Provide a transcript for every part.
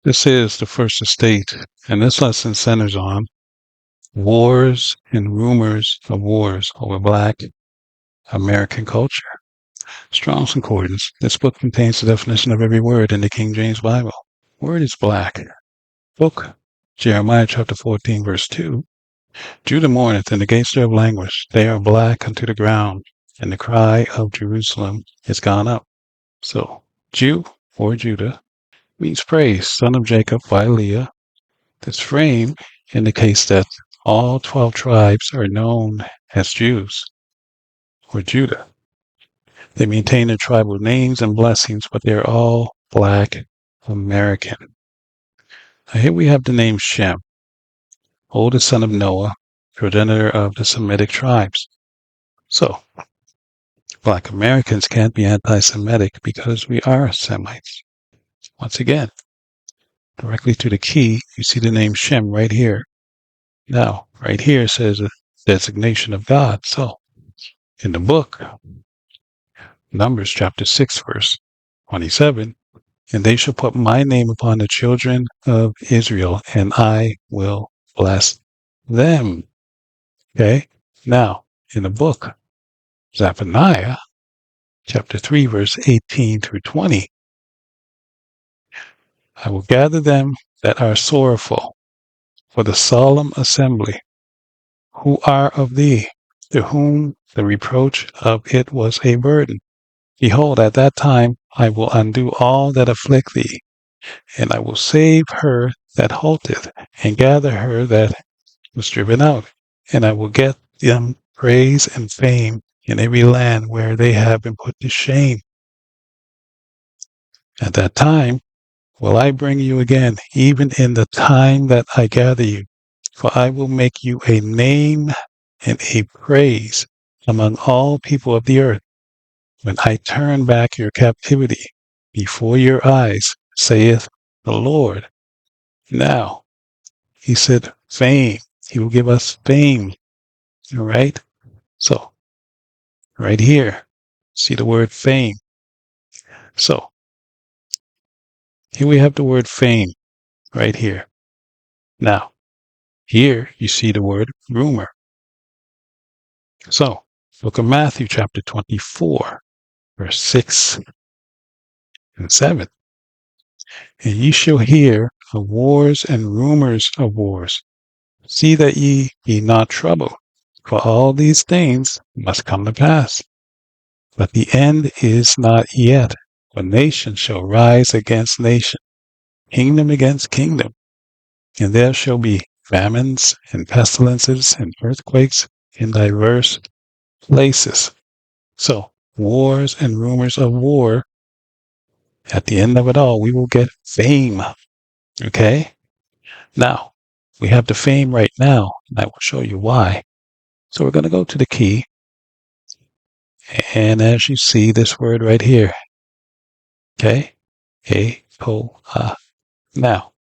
This is the First Estate, and this lesson centers on wars and rumors of wars over Black American culture. Strong's Concordance. This book contains the definition of every word in the King James Bible. Word is black. Book, Jeremiah chapter 14, verse 2. Judah mourneth, and the gates thereof languish. They are black unto the ground, and the cry of Jerusalem is gone up. So, Jew or Judah means praise, son of Jacob by Leah. This frame indicates that all 12 tribes are known as Jews or Judah. They maintain their tribal names and blessings, but they're all Black American. Now here we have the name Shem, oldest son of Noah, progenitor of the Semitic tribes. So, Black Americans can't be anti-Semitic because we are Semites. Once again, directly to the key, you see the name Shem right here. Now, right here says a designation of God. So, in the book, Numbers chapter 6, verse 27, and they shall put my name upon the children of Israel, and I will bless them. Okay? Now, in the book, Zephaniah chapter 3, verse 18 through 20, I will gather them that are sorrowful for the solemn assembly, who are of thee, to whom the reproach of it was a burden. Behold, at that time I will undo all that afflict thee, and I will save her that halteth, and gather her that was driven out, and I will get them praise and fame in every land where they have been put to shame. At that time will I bring you again, even in the time that I gather you, for I will make you a name and a praise among all people of the earth, when I turn back your captivity before your eyes, saith the Lord. Now, he said fame. He will give us fame. All right? So, right here, see the word fame. So, here we have the word fame right here. Now, here you see the word rumor. So, look at Matthew chapter 24, verse 6 and 7. And ye shall hear of wars and rumors of wars. See that ye be not troubled, for all these things must come to pass. But the end is not yet, for nation shall rise against nation, kingdom against kingdom, and there shall be famines and pestilences and earthquakes in diverse places. So, wars and rumors of war, at the end of it all, we will get fame. Okay? Now, we have the fame right now, and I will show you why. So we're going to go to the key, and as you see this word right here, okay? A-O-A. Now,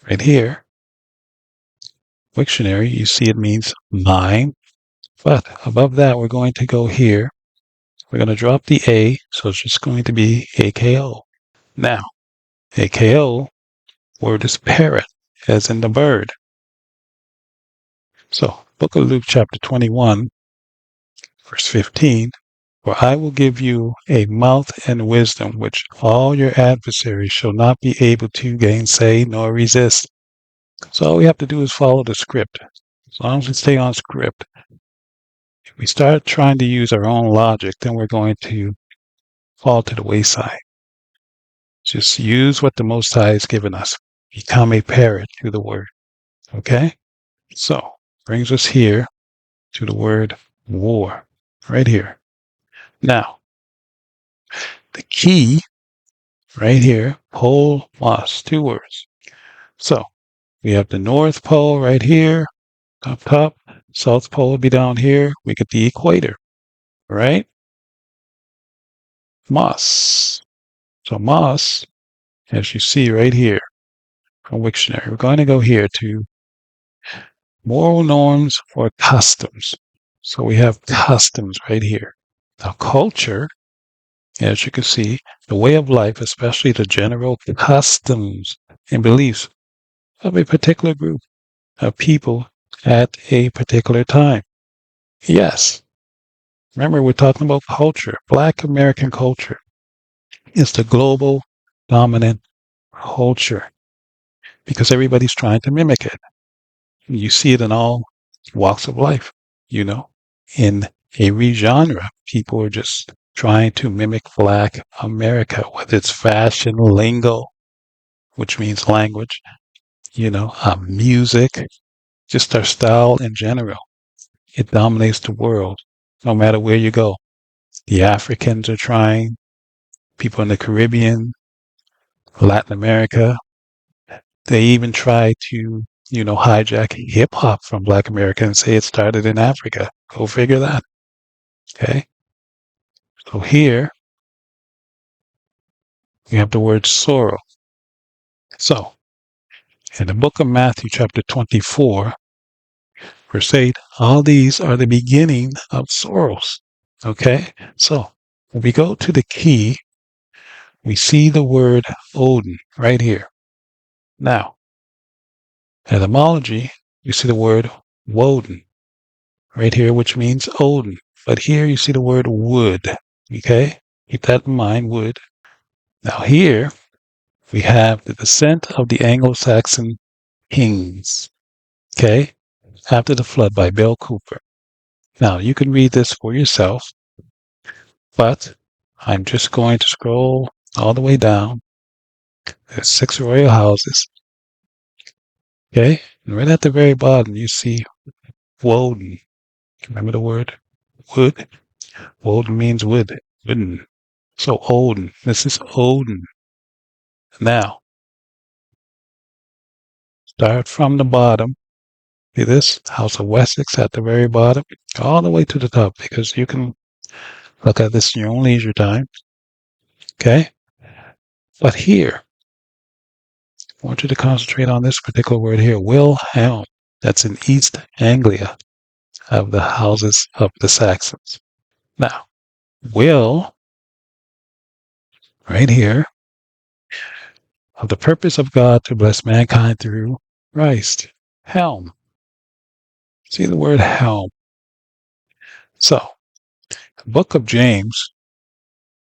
right here, dictionary, you see it means mine, but above that, we're going to go here. We're going to drop the A, so it's just going to be AKO. Now, AKO, word is parrot, as in the bird. So, Book of Luke chapter 21, verse 15, for I will give you a mouth and wisdom which all your adversaries shall not be able to gainsay nor resist. So all we have to do is follow the script. As long as we stay on script. If we start trying to use our own logic, then we're going to fall to the wayside. Just use what the Most High has given us. Become a parrot to the word. Okay? So, brings us here to the word war. Right here. Now, the key right here, pole, moss, 2 words. So, we have the North Pole right here, up top. South Pole would be down here. We get the equator, right? Moss. So moss, as you see right here from Wiktionary, we're going to go here to moral norms or customs. So we have customs right here. Now culture, as you can see, the way of life, especially the general customs and beliefs of a particular group of people at a particular time. Yes. Remember, we're talking about culture. Black American culture is the global dominant culture because everybody's trying to mimic it. You see it in all walks of life, you know. In every genre, people are just trying to mimic Black America, whether it's fashion, lingo, which means language, music, just our style in general. It dominates the world, no matter where you go. The Africans are trying, people in the Caribbean, Latin America, they even try to, hijack hip hop from Black America and say it started in Africa. Go figure that. Okay. So here we have the word sorrow. So in the book of Matthew, chapter 24, verse 8, all these are the beginning of sorrows. Okay. So when we go to the key, we see the word Odin right here. Now, etymology, you see the word Woden right here, which means Odin. But here you see the word wood. Okay? Keep that in mind, wood. Now here we have the descent of the Anglo-Saxon kings. Okay? After the Flood by Bill Cooper. Now you can read this for yourself, but I'm just going to scroll all the way down. There's 6 royal houses. Okay? And right at the very bottom you see Woden. Remember the word wood? Woden means wood. Wooden. So Odin. This is Odin. Now, start from the bottom. See this? House of Wessex at the very bottom. All the way to the top because you can look at this in your own leisure time. Okay? But here, I want you to concentrate on this particular word here. Wilhelm. That's in East Anglia of the houses of the Saxons. Now, will, right here, of the purpose of God to bless mankind through Christ. Helm. See the word helm. So, the book of James,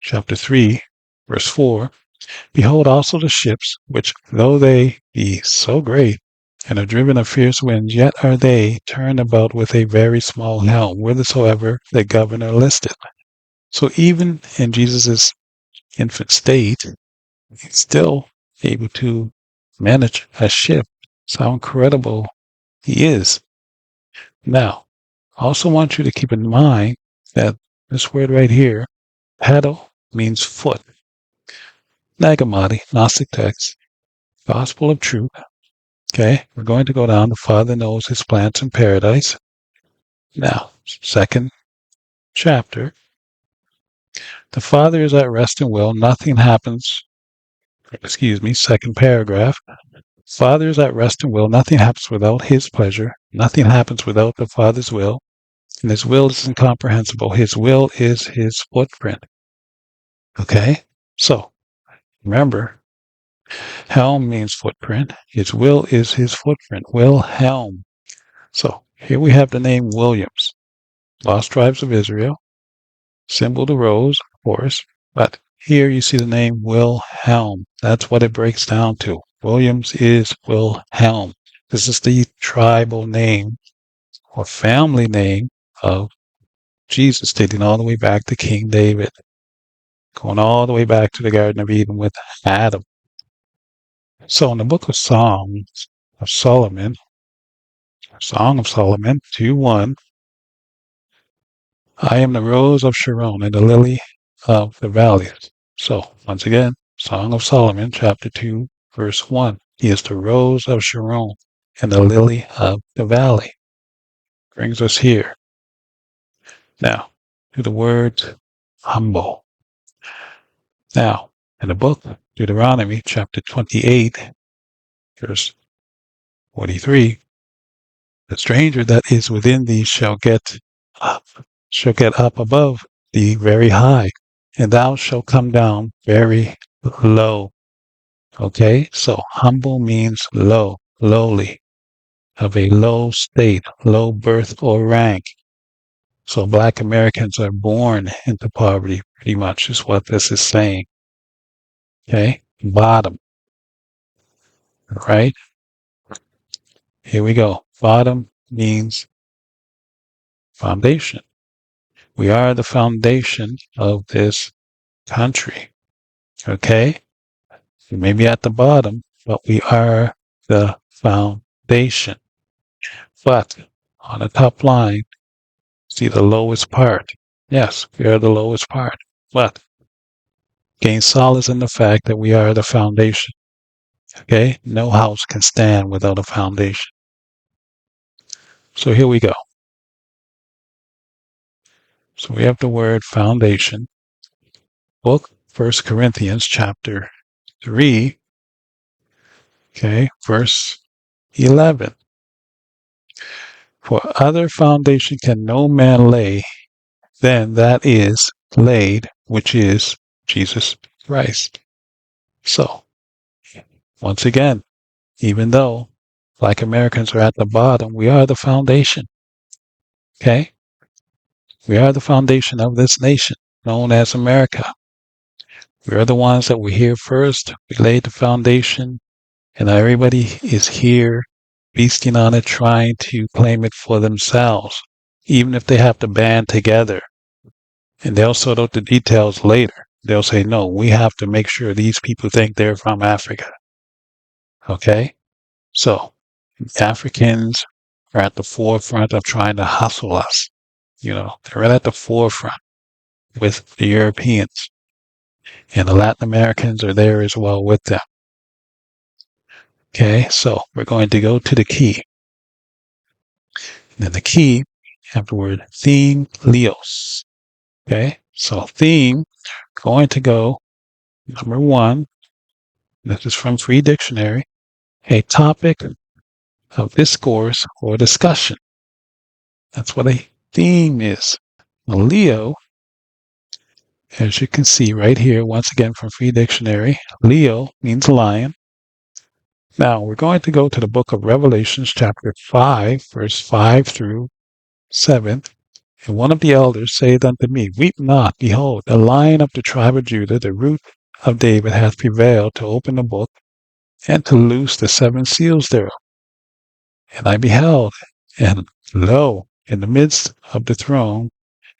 chapter 3, verse 4, behold also the ships, which though they be so great, and are driven of fierce winds, yet are they turned about with a very small helm, whithersoever the governor listeth. So even in Jesus' infant state, he's still able to manage a ship. So how incredible he is. Now, I also want you to keep in mind that this word right here, paddle, means foot. Nagamati, Gnostic text, gospel of truth. Okay, we're going to go down. The Father knows his plans in paradise. Now, second chapter. The Father is at rest and will. Nothing happens. Second paragraph. Father is at rest and will. Nothing happens without his pleasure. Nothing happens without the Father's will. And his will is incomprehensible. His will is his footprint. Okay? So, remember, helm means footprint. His will is his footprint. Wilhelm. So, here we have the name Williams. Lost tribes of Israel. Symbol the rose, of course. But here you see the name Wilhelm. That's what it breaks down to. Williams is Wilhelm. This is the tribal name or family name of Jesus, dating all the way back to King David, going all the way back to the Garden of Eden with Adam. So in the book of Songs of Solomon, Song of Solomon 2:1, I am the rose of Sharon and the lily of the valleys. So once again, Song of Solomon, chapter 2, verse 1. He is the rose of Sharon and the lily of the valley. Brings us here. Now, to the word humble. Now, in the book, Deuteronomy, chapter 28, verse 43, the stranger that is within thee shall get up above thee very high, and thou shalt come down very low. Okay, so humble means low, lowly, of a low state, low birth or rank. So Black Americans are born into poverty, pretty much is what this is saying. Okay, bottom, right? Here we go. Bottom means foundation. We are the foundation of this country. Okay, we may be at the bottom, but we are the foundation. But on the top line, see the lowest part. Yes, we are the lowest part. But gain solace in the fact that we are the foundation. Okay? No house can stand without a foundation. So here we go. So we have the word foundation. Book 1 Corinthians chapter 3. Okay, verse 11. For other foundation can no man lay than that is laid, which is Jesus Christ. So, once again, even though Black Americans are at the bottom, we are the foundation. Okay? We are the foundation of this nation known as America. We are the ones that were here first. We laid the foundation, and everybody is here feasting on it, trying to claim it for themselves, even if they have to band together. And they'll sort out the details later. They'll say, no, we have to make sure these people think they're from Africa. Okay? So, Africans are at the forefront of trying to hustle us. You know, they're right at the forefront with the Europeans. And the Latin Americans are there as well with them. Okay, so we're going to go to the key. And then the key, have the word theme, Leos. Okay, so theme, going to go, number one, this is from Free Dictionary, a topic of discourse or discussion. That's what a theme is. A Leo, as you can see right here, once again from Free Dictionary, Leo means lion. Now, we're going to go to the book of Revelations, chapter 5, verse 5 through 7. And one of the elders saith unto me, Weep not, behold, the Lion of the tribe of Judah, the root of David, hath prevailed to open the book and to loose the seven seals thereof. And I beheld, and lo, in the midst of the throne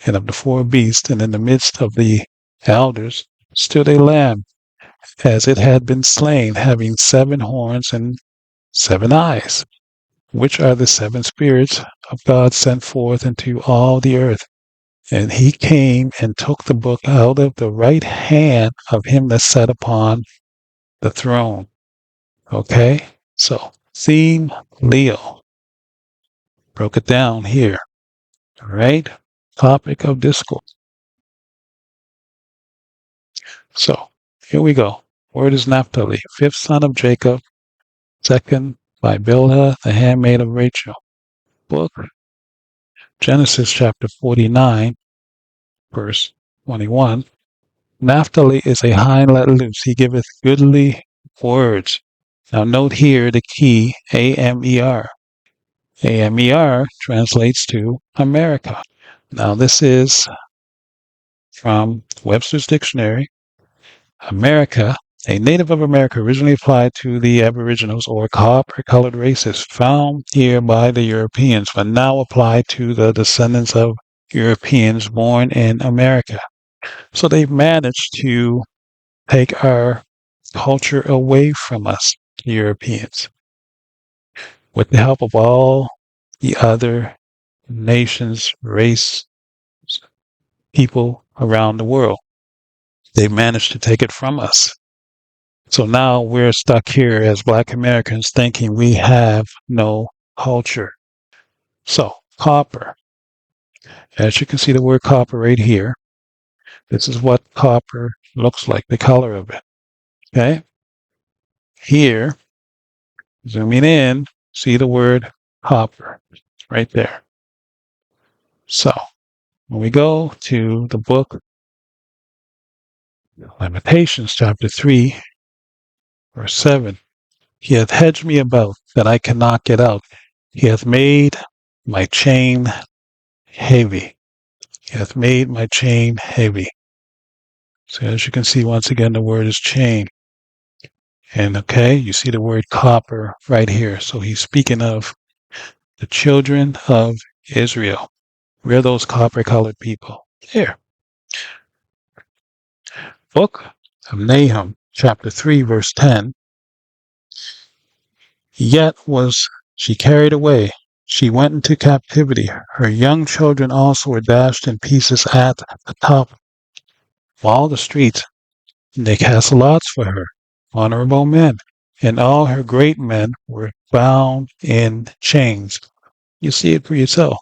and of the four beasts, and in the midst of the elders, stood a lamb, as it had been slain, having 7 horns and 7 eyes, which are the 7 spirits of God sent forth into all the earth. And he came and took the book out of the right hand of him that sat upon the throne. Okay? So, theme Leo. Broke it down here. All right? Topic of discourse. So, here we go. Word is Naphtali, 5th son of Jacob, 2nd by Bilhah, the handmaid of Rachel. Book, Genesis chapter 49, verse 21. Naphtali is a hind let loose. He giveth goodly words. Now note here the key AMER. AMER translates to America. Now this is from Webster's Dictionary. America, a native of America originally applied to the Aboriginals or copper-colored races found here by the Europeans, but now applied to the descendants of Europeans born in America. So they've managed to take our culture away from us, Europeans, with the help of all the other nations, race, people around the world. They've managed to take it from us. So now we're stuck here as Black Americans thinking we have no culture. So, copper. As you can see the word copper right here. This is what copper looks like, the color of it. Okay? Here, zooming in, see the word copper right there. So, when we go to the book Lamentations, chapter 3, Verse 7. He hath hedged me about, that I cannot get out. He hath made my chain heavy. He hath made my chain heavy. So as you can see, once again, the word is chain. And okay, you see the word copper right here. So he's speaking of the children of Israel. We're those copper-colored people. Here. Book of Nahum, chapter 3, verse 10. Yet was she carried away. She went into captivity. Her young children also were dashed in pieces at the top of all the streets. They cast lots for her, honorable men, and all her great men were bound in chains. You see it for yourself.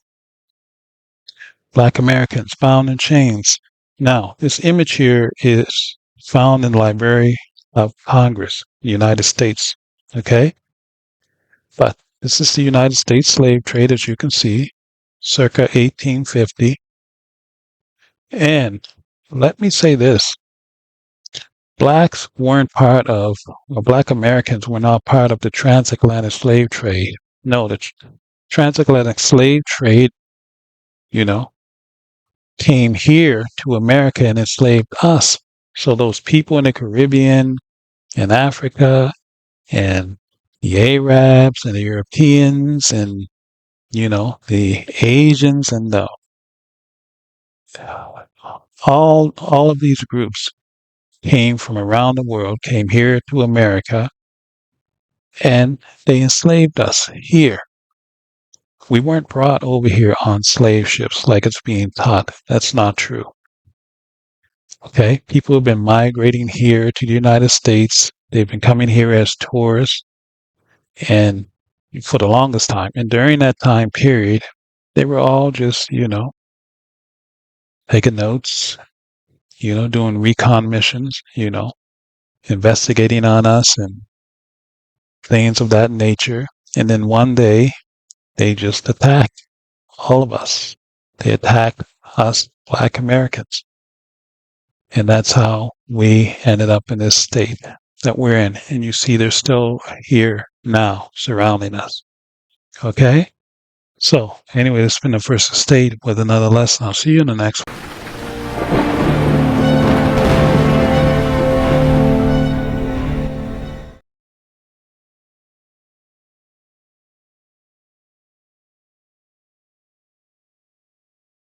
Black Americans bound in chains. Now, this image here is found in the Library of Congress, the United States. Okay? But this is the United States slave trade, as you can see, circa 1850. And let me say this. Blacks weren't part of, or Black Americans were not part of the transatlantic slave trade. No, the transatlantic slave trade, you know, came here to America and enslaved us. So those people in the Caribbean and Africa and the Arabs and the Europeans and, you know, the Asians and the all of these groups came from around the world, came here to America, and they enslaved us here. We weren't brought over here on slave ships like it's being taught. That's not true. Okay? People have been migrating here to the United States. They've been coming here as tourists and for the longest time. And during that time period, they were all just, you know, taking notes, you know, doing recon missions, you know, investigating on us and things of that nature. And then one day they just attacked all of us. They attacked us, Black Americans. And that's how we ended up in this state that we're in. And you see they're still here now surrounding us. Okay? So, anyway, this has been the First Estate with another lesson. I'll see you in the next one.